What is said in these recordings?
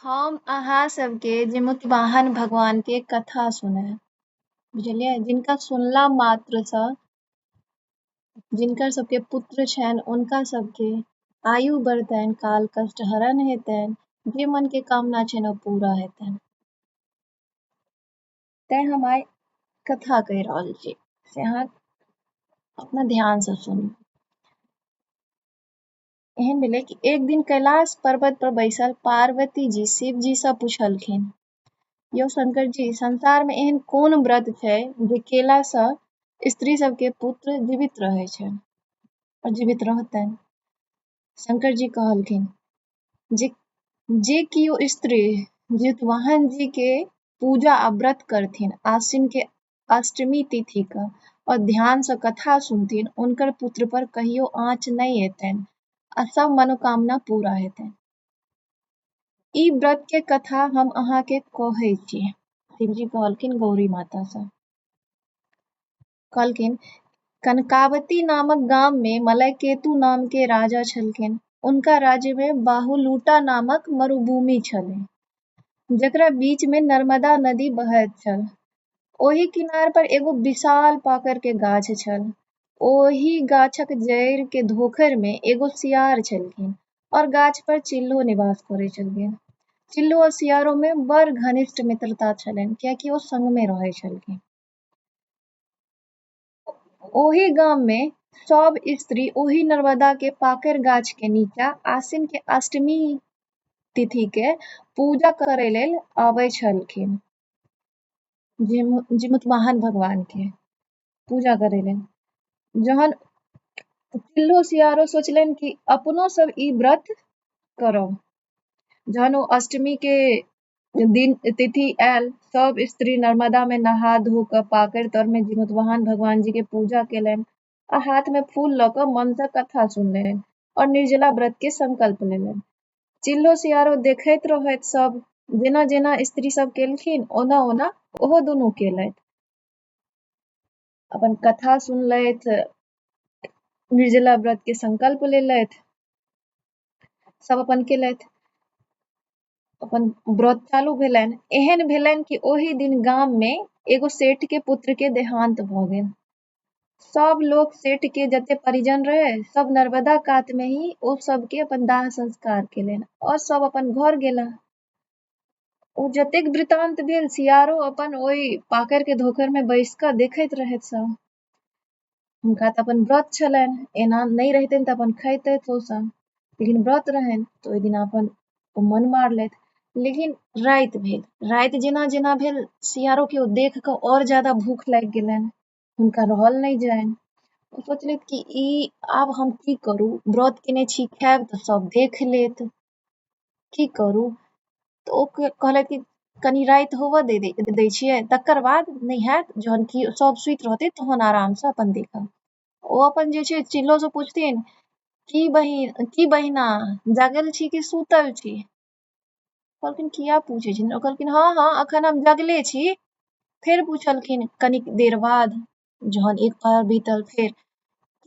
हम अहाँ सबके जे मुतवाहन भगवान के कथा सुने बुझलियै जिनका सुनला मात्र सँ जिनकर सबके पुत्र छनि उनका सबके आयु बढ़तनि काल कष्ट हरण हेतनि जे मन के कामना छनि ओ पूरा हेतनि तैं हम आइ कथा कहि रहल छी से अहाँ अपना ध्यान से सुनू। एहन भेलै कि एक दिन कैलाश पर्वत पर बैसल पार्वती जी शिव जी सँ पूछलखिन, यौ शंकर जी, संसार में एहन कोन व्रत छै जे केला सँ स्त्री सबके पुत्र जीवित रहै छै और जीवित रहतनि। शंकर जी कहलखिन जे जे कियो स्त्री जितवाहन जी के पूजा आ व्रत करथिन आश्विन के अष्टमी तिथि क और ध्यान सँ कथा सुनथिन उनकर पुत्र पर कहियो आँच नहीं एतनि आ सब मनोकामना पूरा हेतनि। ई व्रत के कथा हम अहाँ के कहै छी। शिव जी कहलखिन गौरी माता सँ कहलखिन कनकावती नामक गाम में मलयकेतु नाम के राजा छलखिन। उनका राज्य में बाहुलूटा नामक मरुभूमि छलै जकरा बीच में नर्मदा नदी बहैत छल। ओही किनार पर एगो विशाल पाकर के गाछ छल। ओही गाछक जड़ि के धोखर में एगो सियार छलखिन और गाछ पर चिल्लो निवास करै छलखिन। चिल्लो और सियारो में बड़ घनिष्ठ मित्रता छलनि कियाकि ओ संग में रहै छलखिन। ओही गाम में सब स्त्री ओही नर्मदा के पाकर गाछ के नीचा आश्विन के अष्टमी तिथि के पूजा करै लेल आबै छलखिन। जिमुतवाहन भगवान के पूजा करै लेल। जहन चिल्लो सियारो सोचलनि कि अपनो सब ई व्रत करब। जहन ओ अष्टमी के दिन तिथि आयल सब स्त्री नर्मदा में नहा धो क पाकर तर में जिमुतवाहन भगवान जी के पूजा केलनि आ हाथ में फूल ल क मन सँ कथा सुनलनि और निर्जला व्रत के संकल्प लेलनि। चिल्लो सियारो देखैत रहैत सब जेना जेना स्त्री सब केलखिन ओना ओना ओहो दुनू केलथि। अपन कथा सुनलथि निर्जला व्रत के संकल्प लेलथि सब अपन केलथि अपन व्रत चालू भेलनि। एहन भेलनि कि ओही दिन गाम में एगो सेठ के पुत्र के देहांत भ गेल। सब लोग सेठ के जते परिजन रहे सब नर्मदा कात में ही ओ सबके अपन दाह संस्कार केलनि और सब अपन घर गेला। ओ जतेक वृतांत भेल सियारो अपन ओहि पाकर के धोखर में बैस क देखैत रहैत सब। हुनका त अपन व्रत छलनि एना नहीं रहितनि त अपन खैतथि ओ सब लेकिन व्रत रहनि त ओहि दिन अपन ओ मन मारलथि। लेकिन राति भेल, राति जेना जेना भेल सियारो के ओ देख क और ज्यादा भूख लागि गेलनि हुनका रहल नहीं जानि। ओ सोचलथि कि ई आब हम की करू, व्रत केने छी खायब त सब देख लेत की करू। त ओ कहलथि कि कनी राति होबऽ दै छियै तकर बाद नहीं हैत जहन कि सब सुति रहतै तहन आराम सँ अपन देखब। ओ अपन जे छै चिल्लो सँ पूछथिन की बहिना जागल छी कि सुतल छी? कहलखिन किया पूछै छी? ओ कहलखिन हाँ हाँ अखन हम जगले छी। फेर पूछलखिन कनिक देर बाद जहन एक पहर बीतल फेर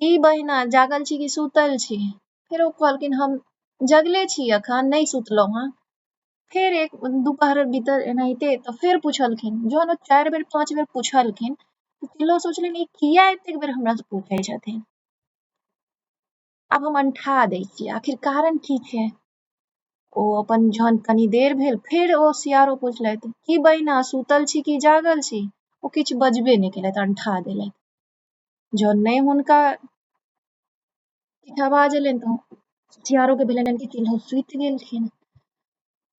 की बहिना जागल छी कि सुतल छी? फेर ओ कहलखिन हम जगले छी अखन नहीं सुतलहुँ हँ। फेर एक दुपहर बीतल एनाहिते त फेर पूछलखिन। जहन ओ 4 बेर 5 बेर पूछलखिन चिल्लो सोचलनि ई किया एतेक बेर हमरा सँ पूछै छथिन। आब हम अनठा दै छियै आखिर कारण की छै। ओ अपन जहन कनी देर भेल फेर ओ सियारो पूछलथि की बहिना सुतल छी कि जागल छी? ओ किछु बजबे नहीं केलथि अनठा देलथि। जहन नहीं हुनका किछु आवाज एलनि त सियारो के भेलनि कि चिल्लो सुति गेलखिन।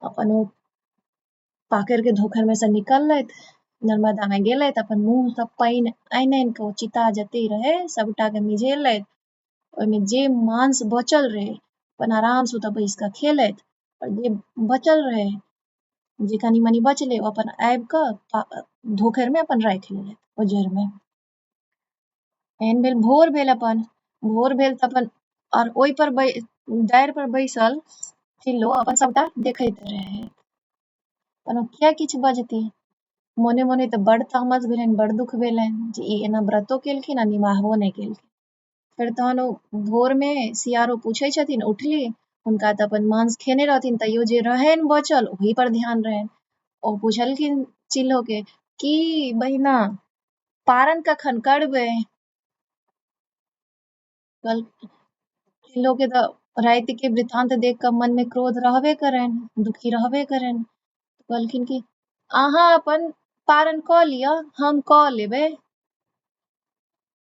अपन ओ पाकर के धोखर में से निकललथि नर्मदा में गेलथि अपन मुँह सँ पानि आनि आनि क ओ चिता जते रहै सबटा के मिझेलथि। ओहिमे जे मांस बचल रहे अपन आराम से ओतऽ बैस क खेलथि और जे बचल रहे जे कनी मनी बचलै ओ अपन आबि क धोखर में अपन राखि लेलथि ओ जड़ि में। एहन भेल भोर भेल त अपन और ओहि पर डारि पर बैसल चिल्लो अपन सबटा देखैत रहै। अपन ओ किया किछु बजती मोने मोने त बड़ तामस भेलनि बड़ दुख भेलनि जे ई एना व्रतो केलखिन आ निमाहबो नहीं केलखिन। फेर तहन ओ भोर में सियारो पूछै छथिन उठली हुनका तऽ अपन मांस खेने रहथिन, तैयो जे रहनि बचल ओही पर ध्यान रहनि। ओ पूछलखिन चिल्लो के की बहिना पारन कखन करबै? चिल्लो के तऽ राति के वृत्तांत देख कऽ मन में क्रोध रहबे करनि, दुखी रहबे करनि। कहलखिन कि अहाँ अपन पारण कऽ लिअ, हम कऽ लेबै।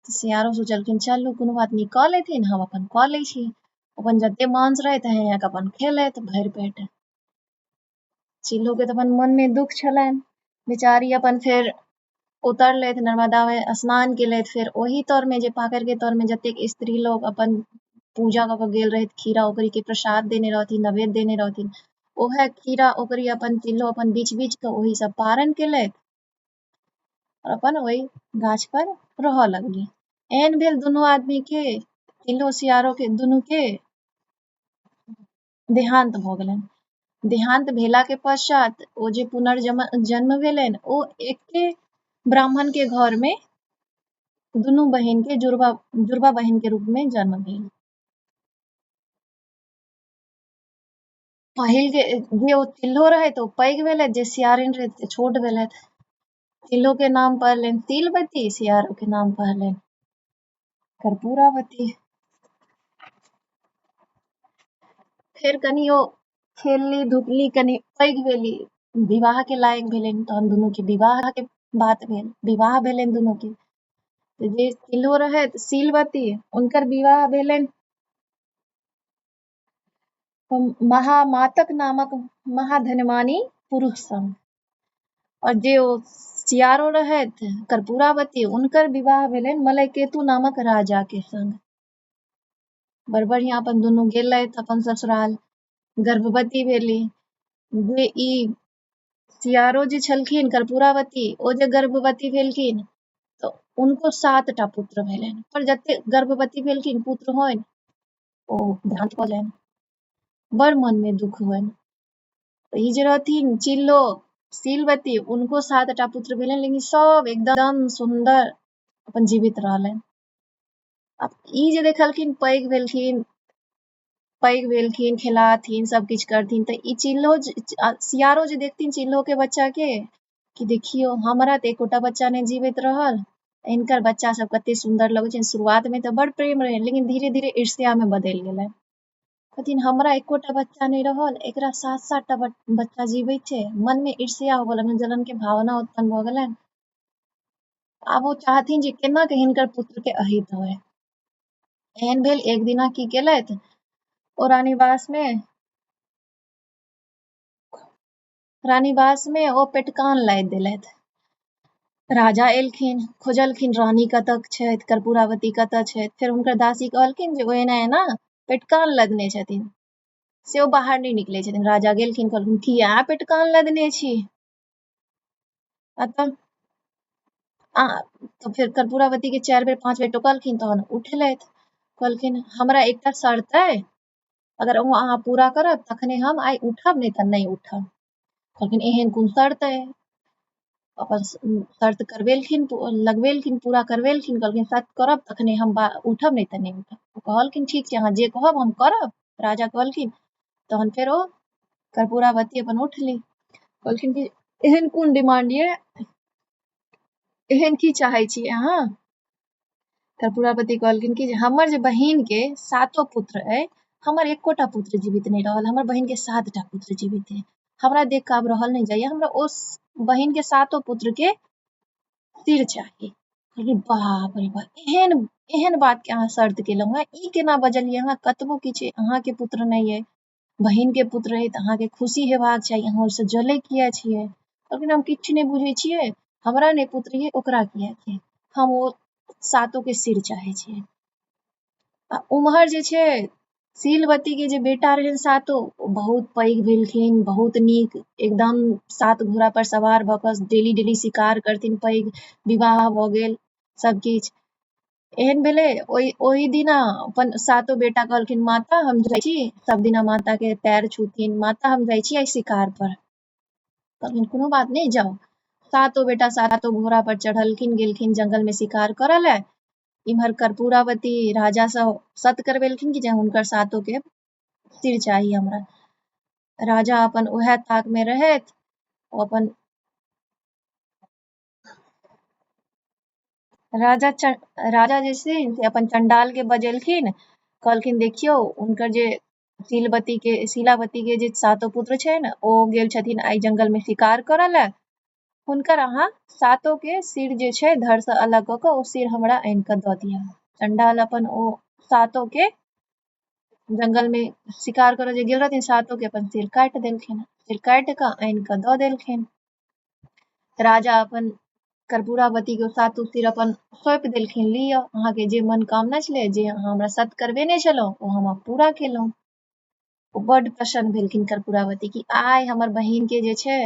सियारो सोचलखिन चलू कोनो बात नहीं, कऽ लेथिन, हम अपन कऽ लै छी। अपन जते मांस रहै तहे अपन खेलथि भरि पेट। चिल्लो के तऽ अपन मन में दुख छलनि, बेचारी अपन फेर उतरलथि, नर्मदा में स्नान केलथि, फेर ओही तर में जे पाकर के तर में जतेक स्त्री लोग अपन पूजा कऽ के गेल रहथि, खीरा ओकरी के प्रसाद देने रहथिन, नैवेद्य देने रहथिन, ओहे खीरा ओकरी अपन चिल्लो अपन बीच बीच के ओही सब पारण केलथि और अपन ओही गाछ पर रहऽ लगली। एहन भेल दुनू आदमी के, चिल्लो सियारो के दुनू के देहांत भऽ गेलनि। देहांत भेला के पश्चात ओ जे पुनर्जन्म भेलनि ओ एके ब्राह्मण के घर में दुनू बहिन के जुड़वा बहिन के रूप में जन्म भेल। पहिल के जे ओ चिल्लो रहथि ओ पैघ भेलथि, जे सियारिन रहथि से छोट भेलथि। चिल्लो के नाम पड़लनि तिलवती, सियारो के नाम पड़लनि कर्पूरावती। फेर कनि ओ खेलली धुपली, कनि पैघ भेली, विवाह के लायक भेलनि, तहन दुनू के विवाह के बात भेल, विवाह भेलनि दुनू के। जे चिल्लो रहथि सीलवती, उनकर विवाह भेलनि महामातक नामक महाधनवानी पुरुष संग। और जे ओ सियारो रहथि कर्पूरावती, उनकर विवाह भेलनि मलयकेतु नामक राजा के संग। बड़ बढ़िया अपन दुनू गेलथि अपन ससुराल, गर्भवती भेली। जे ई सियारो जे छलखिन कर्पूरावती, ओ जे गर्भवती भेलखिन तो उनको 7 टा पुत्र भेलनि, पर जते गर्भवती भेलखिन पुत्र होइन ओ देहांत भऽ जाइन, बड़ मन में दुख होइन। ई जे रहथिन चिल्लो सीलवती, उनको 7 टा पुत्र भेलनि, लेकिन सब एकदम सुंदर अपन जीवित रहलनि। अब ई जे देखलखिन पैघ भेलखिन, खेलाथिन, सब किछ करथिन, तऽ ई चिल्लो सियारो जे देखथिन चिल्लो के बच्चा के कि देखियो हमरा तऽ एकोटा बच्चा नहीं जीवित रहल, इनकर बच्चा सब कते सुंदर लगै छै। शुरुआत में तऽ बड़ प्रेम रहै, लेकिन धीरे धीरे ईर्ष्या में बदलि गेलै। कहथिन हमरा एकोटा बच्चा नहीं रहल, एकरा 7-7 टा बच्चा जीवित छै। मन में ईर्ष्या होबऽ लगलनि, जलन के भावना उत्पन्न भऽ गेलनि। आब वो चाहथिन जे केना के हिनकर पुत्र के अहित होय। एहन भेल एक दिना की केलथि ओ रानीवास में ओ पेटकान लादि देलथि। राजा एलखिन, खोजलखिन रानी कतऽ छथि, कर्पूरावती कतऽ छथि। फेर हुनकर दासी कहलखिन जे ओ एना एना पेटकान लदने छथिन, से ओ बाहर नहीं निकलै छथिन। राजा गेलखिन, कहलखिन किया पेटकान लदने छी? तो फिर कर्पूरावती के 4 बेर 5 बेर टोकलखिन, तहन उठलथि। कहलखिन हमरा एकटा शर्त अइ, अगर ओ अहाँ पूरा करब तखने हम आइ उठब, नहीं तऽ नहीं उठब। कहलखिन एहन कोन शर्त अइ? अपन शर्त लगबेलखिन, पूरा करबेलखिन। कहलखिन शर्त करब तखने हम उठब, नहीं तऽ नहीं उठब। कहलखिन ठीक छै, अहाँ जे कहब हम करब। राजा कहलखिन। तहन फेर ओ कर्पूरावती अपन उठली। कहलखिन कि एहन कोन डिमांड ये, एहन की चाहै छी अहाँ? कर्पूरावती कहलखिन कि हमर जे बहिन के 7 पुत्र अइ, हमर एकोटा पुत्र जीवित नहीं रहल, हमर बहिन के 7 टा पुत्र जीवित अइ। हमरा देख कऽ आब रहल नहीं जाइए, हमरा उस बहिन के 7 पुत्र के सिर चाहिए। कहलिए बाप रे बाप, एहन बात के अहाँ शर्त केलहुँ हैं, ई केना बजलियै अहाँ? कतबो किछु अहाँ के पुत्र नहीं अइ, बहिन के पुत्र अइ तऽ अहाँ के खुशी हेबाक चाही, अहाँ ओइसँ जलै किया छियै? कहलखिन हम किछु नहीं बुझै छियै, हमरा नहीं पुत्र अइ, ओकरा किया छै? हम ओ 7 के सिर चाहै छियै। आ उम्हर जे छै सीलवती के जे बेटा रहनि 7, बहुत पैघ भेलखिन, बहुत नीक, एकदम 7 घोड़ा पर सवार भऽ कऽ डेली डेली शिकार करथिन, पैघ विवाह भऽ गेल, सब किछ एहन भेलै। ओही दिना अपन 7 बेटा कहलखिन माता हम जाइ छी, सब दिना माता के पैर छूथिन, माता हम जाइ छी आइ शिकार पर। कहलखिन कोनो बात नहीं, जाओ। 7 बेटा 7 घोड़ा पर चढ़लखिन, गेलखिन जंगल में शिकार करऽ ले। इम्हर कर्पूरावती राजा सँ सत करबेलखिन कि जे हुनकर 7 के सिर चाही हमरा। राजा अपन उएह ताक में रहैत अपन राजा जे छथिन से अपन चंडाल के बजेलखिन, कहलखिन देखियौ हुनकर जे शीलावती के जे सातो पुत्र छै ने, ओ गेल छथिन आइ जंगल में शिकार करऽ लए। हुनकर अहाँ सातो के सिर जे छै धड़ से अलग कऽ कऽ ओ सिर हमरा आनि कऽ दऽ दिअ। चंडाल अपन ओ सातो के जंगल में शिकार करऽ जे गेल रहथिन, सातो के अपन सिर काटि देलखिन, सिर काटि कऽ आनि कऽ दऽ देलखिन। राजा अपन कर्पूरावती के सातो सिर अपन सौंपि देलखिन, लिअ अहाँके जे मनोकामना छलै, जे अहाँ हमरा सत करबेने छलहुँ ओ हम पूरा केलहुँ। ओ बड्ड प्रसन्न भेलखिन कर्पूरावती कि आइ हमर बहिन के जे छै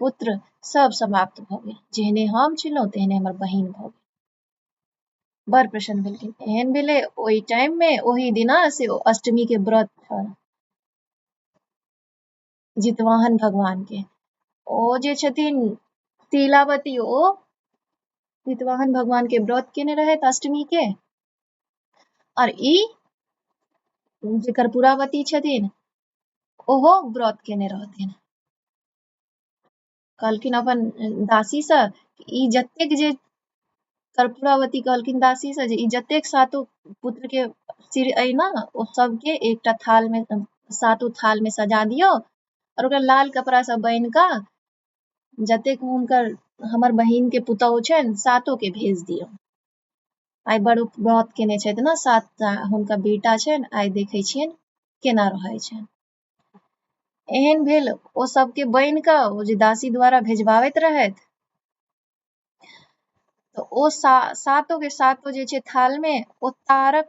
पुत्र सब समाप्त भऽ गेल, जेहने हम छलहुँ तेहने हमर बहिन भऽ गेल। बड़ प्रसन्न भेलखिन। एहन भेलै ओहि टाइम में, ओहि दिना से ओ अष्टमी के व्रत छल जितवाहन भगवान के। ओ जे छथिन शीलावती, ओ जितवाहन भगवान के व्रत केने रहैत अष्टमी के, और ई जे कर्पूरावती छथिन ओहो व्रत केने रहथिन। कहलखिन अपन दासी से ई जतेक जे कर्पूरावती कहलखिन दासी से जे ई जतेक सातो पुत्र के सिर अइ ना, ओ सबके एकटा थाल में, सातो थाल में सजा दियौ और ओकरा लाल कपड़ा से बान्हि कऽ जतेक हुनकर हमर बहिन के पुतौह छनि सातो के भेज दियौ। आइ बड़ व्रत केने छथि ने, 7टा हुनका बेटा छनि, आइ देखै छियनि केना रहै छनि। एहन भेल ओ सबके बान्हि कऽ ओ जे दासी द्वारा भेजबाबैत रहथि, तो ओ सातो के सातो जे छै थाल में ओ तार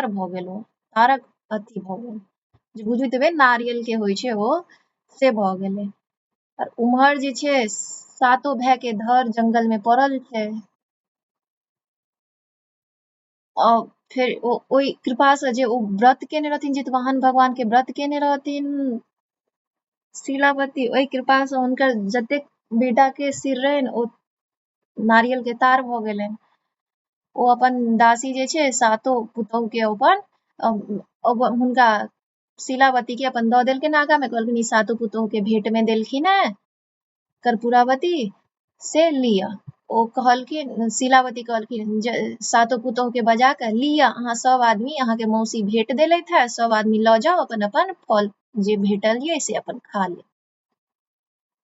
भऽ गेल, ओ तारक अथी भऽ गेल, जे बुझैत हेबै नारियल के होइ छै ओ, से भऽ गेलै। और उम्हर जे छै सातो भाई के धर जंगल में पड़ल छै। और फिर ओहि कृपा से जे ओ व्रत केने रहथिन, जितवाहन भगवान के व्रत केने रहथिन शीलावती, ओहि कृपा से हुनकर जतेक बेटा के सिर रहनि ओ नारियल के तार भऽ गेलनि। ओ अपन दासी जे छै सातो पुतौह के अपन हुनका शीलावती के अपन दऽ देलखिन आगा में, कहलखिन ई सातो पुतौह के भेंट में देलखिन है कर्पूरावती, से लिअ। ओ कहलखिन, शीलावती कहलखिन जे सातो पुतौह के बजा कऽ लिअ अहाँ सब आदमी, अहाँके मौसी भेंट देलथि है, सब आदमी लऽ जाउ अपन अपन फल जे भेटल ये से अपन खा ले।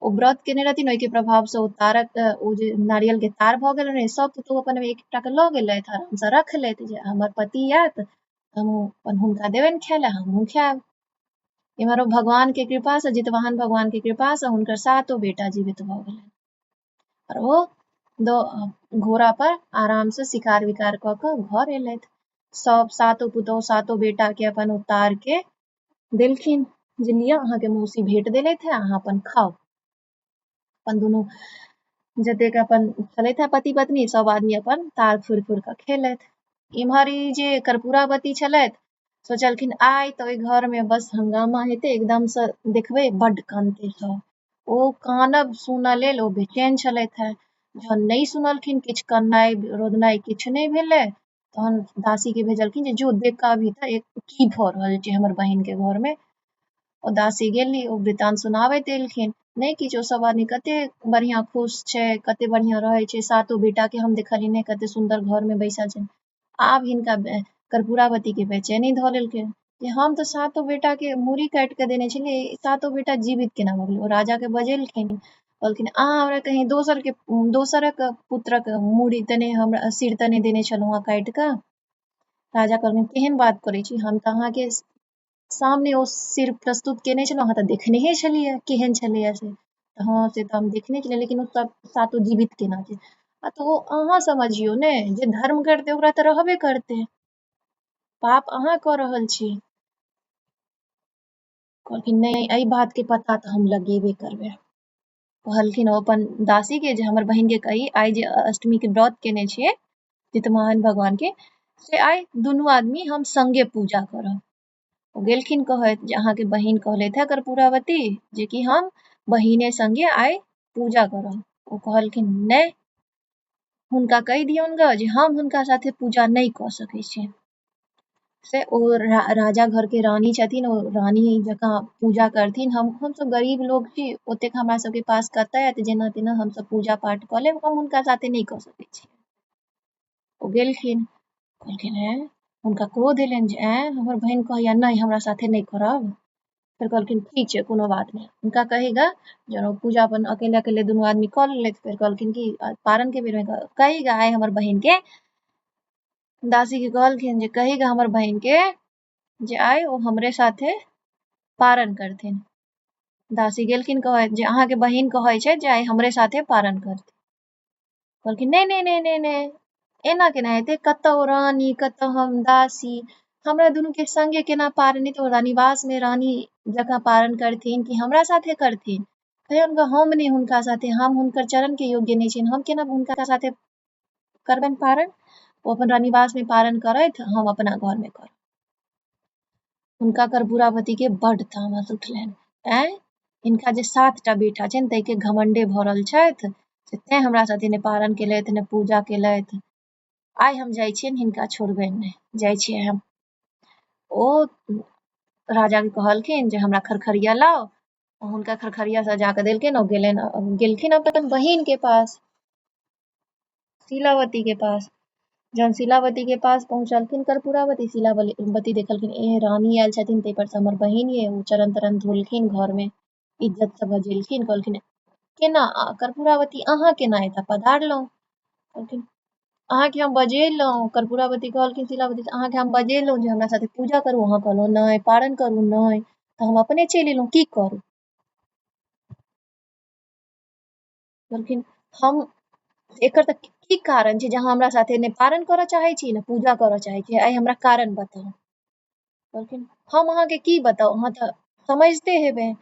ओ व्रत केने रहथिन, ओहि के प्रभाव से ओ तारक, ओ जे नारियल के तार भऽ गेल रहै, सब पुतौह अपन एकटा के लऽ गेलथि, आराम से रखलथि जे हमर पति आयत हमहूँ अपन हुनका देबनि खाय ले, हमहूँ खायब। इम्हर ओ भगवान के कृपा से, जितवाहन भगवान के कृपा से हुनकर सातो बेटा जीवित भऽ गेलनि, और ओ घोड़ा पर आराम से शिकार विकार कऽ कऽ घर एलथि। सब सातो पुतौह सातो बेटा के अपन उतार के देलखिन, जे लिअ अहाँके मौसी भेंट देलथि है, अहाँ अपन खाउ। अपन दुनू जतेक अपन छलथि है पति पत्नी, सब आदमी अपन तार फुड़ि फुड़ि कऽ खेलथि। इम्हर ई जे कर्पूरावती छलथि सोचलखिन आइ तऽ ओहि घर में बस हंगामा हेतै, एकदम से देखबै बड्ड कानतै सब। ओ कानब सुनऽ लेल ओ बेचैन छलथि है। जहन नहि सुनलखिन, किछु कननाइ रोदनाइ किछु नहि भेलै, तहन दासी के भेजलखिन जे जो देख कऽ अबही तऽ की भऽ रहल छै हमर बहिन के घर में। ओ दासी गेली, ओ वृतांत सुनाबैत एलखिन, नहि किछु सब आदमी कते बढ़िया खुश छै, कते बढ़िया रहै छै, सातो बेटा के हम देखलियै कते सुंदर घर में बैसल छै। आब हिनका कर्पूरावती के बेचैनी धऽ लेलकै जे हम तऽ सातो बेटा के मूड़ी काटि के देने छलियै, सातो बेटा जीवित केना भऽ गेलै। ओ राजा के बजेलखिन, कहलखिन अहाँ हमरा कहीं दोसरक पुत्रक मूड़ी तने हमरा सिर तने देने छलहुँ हेँ काटि कऽ। राजा कहलखिन केहन बात करै छी, हम तऽ अहाँके सामने ओ सिर प्रस्तुत केने छलहुँ, अहाँ तऽ देखनेहे छलियै केहन छलैया से। हाँ से तऽ हम देखने छलियै, लेकिन ओ सब सातो जीवित केना छै। आ तो अहाँ समझियौ ने, जे धर्म करतै ओकरा तऽ रहबे करतै, पाप अहाँ कऽ रहल छी। कहलखिन नहीं एहि बात के पता तऽ हम लगेबे करबै। कहलखिन ओ अपन दासी के जे हमर बहिन के कही आइ जे अष्टमी के व्रत केने छियै जितवाहन भगवान के, से आइ दुनू आदमी हम संगे पूजा करब। ओ गेलखिन कहैत जे अहाँके बहिन कहलथि है कर्पूरावती जे कि हम बहिने संगे आइ पूजा करब। ओ कहलखिन नहि, हुनका कहि दियौन ग जे हम हुनका साथे पूजा नहि कऽ सकै छी। से ओ राजा घर के रानी छथिन, ओ रानी जकाँ पूजा करथिन। हम सब गरीब लोग छी, ओतेक हमरा सबके पास कतऽ आयत जेना तेना हम सब पूजा पाठ कऽ लेब, हम हुनका साथे नहीं कऽ सकै छी। ओ गेलखिन, कहलखिन हुनका क्रोध एलनि जे हमर बहिन कहैया नहीं हमरा साथे नहीं करब। फिर कहलखिन ठीक छै कोनो बात नहीं, हुनका कहेगा जब पूजा अपन अकेले अकेले दुनू आदमी कऽ लेलथि। फिर कहलखिन कि पारण के बेर में कहेगा आइ हमर बहिन के, दासी के कहलखिन जे कहेगा हमर बहिन के जे आइ ओ हमरे साथे पारण करथिन। दासी गेलखिन कहैत जे अहाँके बहिन कहै छै जे आइ हमरे साथे पारण करथिन। कहलखिन नहीं नहीं नहीं नहीं नहीं, एना केना हेतै, कतऽ ओ रानी कतऽ हम दासी, हमरा दुनू के संगे केना पारण हेतै? ओ रानीवास में रानी जकाँ पारण करथिन कि हमरा साथे करथिन? कहियौन हम नहीं हुनका साथे, हम हुनकर चरण के योग्य नहीं छियनि, हम केना हुनका साथे करबनि पारण? ओ अपन रानीवास में पारण करैथ, हम अपना घर में करब। हुनका कर्पूरावती के बड्ड तामस उठलनि। इनका जे 7 टा बेटा छनि ताहि के घमंडे भरल छथि, से तें हमरा साथे ने पारण केलथि ने पूजा केलथि। आइ हम जाइ छियनि, हिनका छोड़बनि नहि, जाइ छियै हम। ओ राजा के कहलखिन जे हमरा खरखरिया लाओ, हुनका खरखरिया सजा के देलखिन। ओ गेलखिन अपन बहिन के पास, शीलावती के पास। जहन शीलावती के पास पहुंचलखिन कर्पूरावती, शीलावती देखलखिन रानी आयल छथिन, ताहि पर से हमर बहिन ये। ओ चरण तरन धोलखिन, घर में इज्जत से बजेलखिन। कहलखिन केना कर्पूरावती अहाँ केना एतऽ पधारलहुँ? कहलखिन अहाँके हम बजेलहुँ। कर्पूरावती कहलखिन शीलावती से अहाँके हम बजेलहुँ जे हमरा साथे पूजा करू, अहाँ कहलहुँ नहीं, पारण करू नहीं, तऽ हम अपने चलि एलहुँ, की करू? कहलखिन हम एकर तऽ की कारण छै जे अहाँ हमरा साथे ने पारण करऽ चाहै छी ने पूजा करऽ चाहै छी? आइ हमरा कारण बताउ। कहलखिन हम अहाँके की बताउ, अहाँ तऽ समझते हेबै।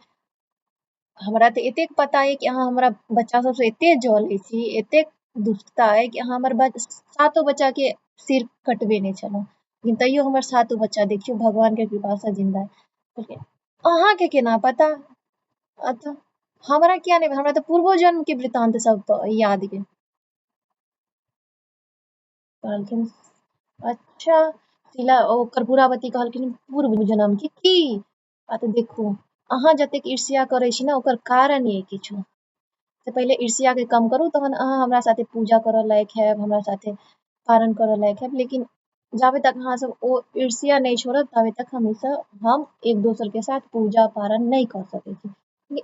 हमरा तऽ एतेक पता अइ कि अहाँ हमरा बच्चा सबसँ एतेक जलै छी, एतेक दुष्टता अइ कि अहाँ हमर 7 बच्चा के सिर कटबेने छलहुँ, लेकिन तैयो हमर 7 बच्चा देखियौ भगवान के कृपा से जिंदा अइ। कहलखिन अहाँके केना पता? अतः हमरा किया नहीं, हमरा तऽ पूर्वो जन्म के वृतांत सब याद अइ। कहलखिन अच्छा। कर्पूरावती कहलखिन पूर्व जन्म के की? तऽ देखू अहाँ जतेक ईर्ष्या करै छी ने ओकर कारण अइ किछु। से पहिले ईर्ष्या के कम करू, तहन अहाँ हमरा साथे पूजा करऽ लायक हैब, हमरा साथे पारण करऽ लायक हैब। लेकिन जाबे तक अहाँ सब ओ ईर्ष्या नहीं छोड़ब, ताबे तक हम एक दोसर के साथ पूजा पारण नहीं कर सकै छी।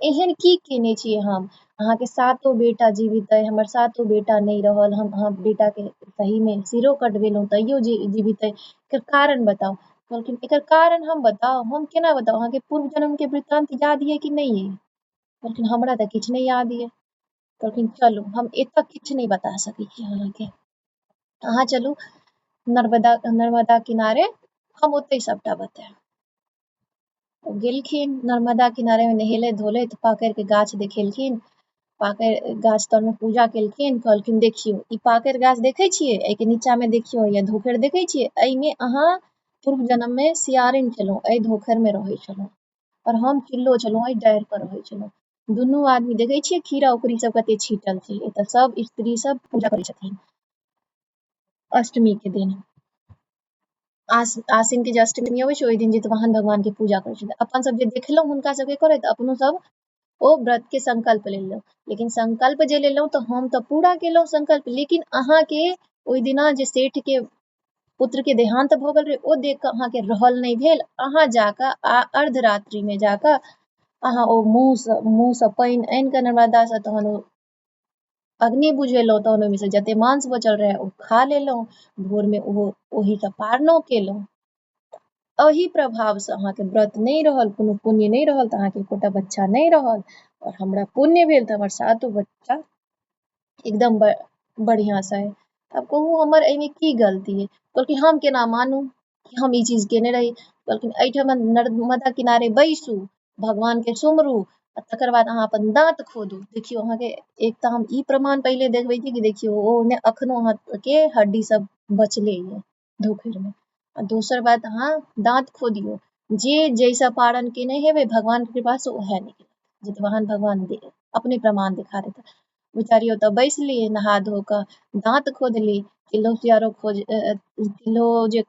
एहन की केने छियै हम? अहाँके 7 बेटा जीवित अइ, हमर 7 बेटा नहीं रहल, हम अहाँ बेटा के सही में सिरो कटबेलहुँ तैयो जीवित अइ, एकर कारण बताउ। कहलखिन एकर कारण हम बताउ? हम केना बताउ? अहाँके पूर्व जन्म के वृत्तांत याद अइ कि नहीं अइ? कहलखिन हमरा तऽ किछु नहीं याद अइ। कहलखिन चलू हम एतऽ किछु नहीं बता सकै छी अहाँके, अहाँ चलू नर्मदा किनारे, हम ओतै सबटा बतायब। ओ गेलखिन नर्मदा किनारे में नहेलथि धोलथि, पाकैर के गाछ देखेलखिन, पाकैर गाछ तर में पूजा केलखिन। कहलखिन देखियौ ई पाकैर गाछ देखै छियै, एहिके नीचा में देखियौ या धोखैर देखै छियै, एहिमे अहाँ पूर्व जन्म में सियारिन छलहुँ, एहि धोखैर में रहै छलहुँ, और हम चिल्लो छलहुँ, एहि डारि पर रहै छलहुँ। दुनू आदमी देखै छियै खीरा उखरी सब कते छीटल छै, एतऽ सब स्त्री सब पूजा करै छथिन अष्टमी के दिन। आसिन के जे अष्टमी अबै छै ओहि दिन जितवाहन भगवान के पूजा करै छथिन। अपन सब जे देखलहुँ हुनका सबके करैत, अपनो सब ओ व्रत के संकल्प लेलहुँ। लेकिन संकल्प जे लेलहुँ तऽ हम तऽ पूरा केलहुँ संकल्प, लेकिन अहाँके ओहि दिना जे सेठ के पुत्र के देहांत भऽ गेल रहै, ओ देख कऽ अहाँके रहल नहीं भेल। अहाँ जाकऽ अर्धरात्रि में जाकऽ अहाँ ओ मुँह सँ पानि आनि कऽ नर्मदा सँ, तहन ओ अग्नि बुझेलहुँ, तहन ओहिमे से जते मांस बचल रहै ओ खा लेलहुँ। भोर में ओही सँ पारनो केलहुँ। एही प्रभाव से अहाँके व्रत नहीं रहल, कोनो पुण्य नहीं रहल, तऽ अहाँके एकोटा बच्चा नहीं रहल। और हमरा पुण्य भेल तऽ हमर 7 बच्चा एकदम बढ़िया से अइ। अब कहू हमर एहिमे की गलती अइ? कहलखिन हम केना मानू कि हम ई चीज केने रही? कहलखिन एहिठाम नर्मदा किनारे बैसू, भगवान के सुमरू, आ तकर बाद अहाँ अपन दाँत खोदू। देखियौ अहाँके एक तऽ हम ई प्रमाण पहिले देखबै छी कि देखियौ ओहिमे अखनो अहाँके हड्डी सब बचले अइ धोखैर में। आ दोसर बात अहाँ दाँत खोदियौ, जे जैसा पारण केने हेबै भगवान के कृपा से ओहे निकलत, जितवाहन भगवान अपने प्रमाण दिखा देता। बेचारी ओतऽ बैसली, नहा धो कऽ दाँत खोदली, तिलौ सियारो तिलौ जे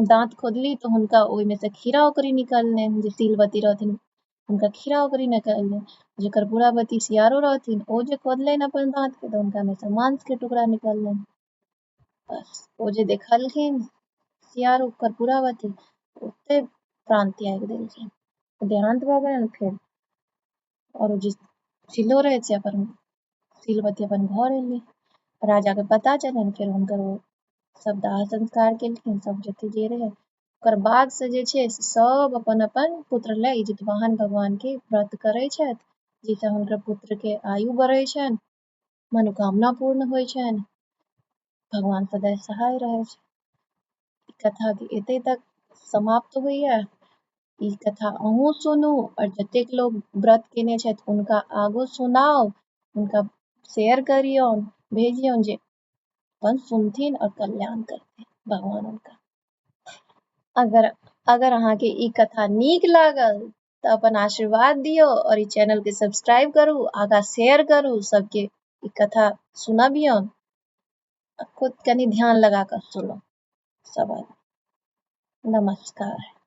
दाँत खोदली तो हुनका ओहिमे से खीरा ओकरी निकलने, जे तिलवती रहथिन हुनका खीरा ओकरी निकलने, जेकर बूढ़ावती सियारो रहथिन ओ जे खोदलनि अपन दाँत के तो हुनका में से मांस के टुकड़ा निकललनि। बस ओ जे देखलखिन सियारो कर्पूरावती ओते प्राण त्याग देलखिन, देहांत भऽ गेलनि। फेर और जे सिलो रहे से अपन तिलवती अपन घर एली, राजा के पता चलनि। फेर हुनकर ओ सब दाह संस्कार केलखिन, सब जते जे रहे। ओकर बाद से जे छै से सब अपन अपन पुत्र ले ई जितवाहन भगवान के व्रत करै छथि, जाहिसँ हुनकर पुत्र के आयु बढ़ै छनि, मनोकामना पूर्ण होइ छनि, भगवान सदैव सहाय रहै छै। ई कथा के एते तक समाप्त होइया। ई कथा अहूँ सुनू और जतेक लोग व्रत केने छथि हुनका आगू सुनाउ, हुनका शेयर करियौन, भेजियौन जे अपन सुनथिन और कल्याण करथिन भगवान हुनका। अगर अहाँके ई कथा नीक लागल तऽ अपन आशीर्वाद दियौ और ई चैनल के सब्सक्राइब करू, आगा शेयर करू, सबके ई कथा सुनबियौन। खुद कनी ध्यान लगा कर सुनो सब। नमस्कार।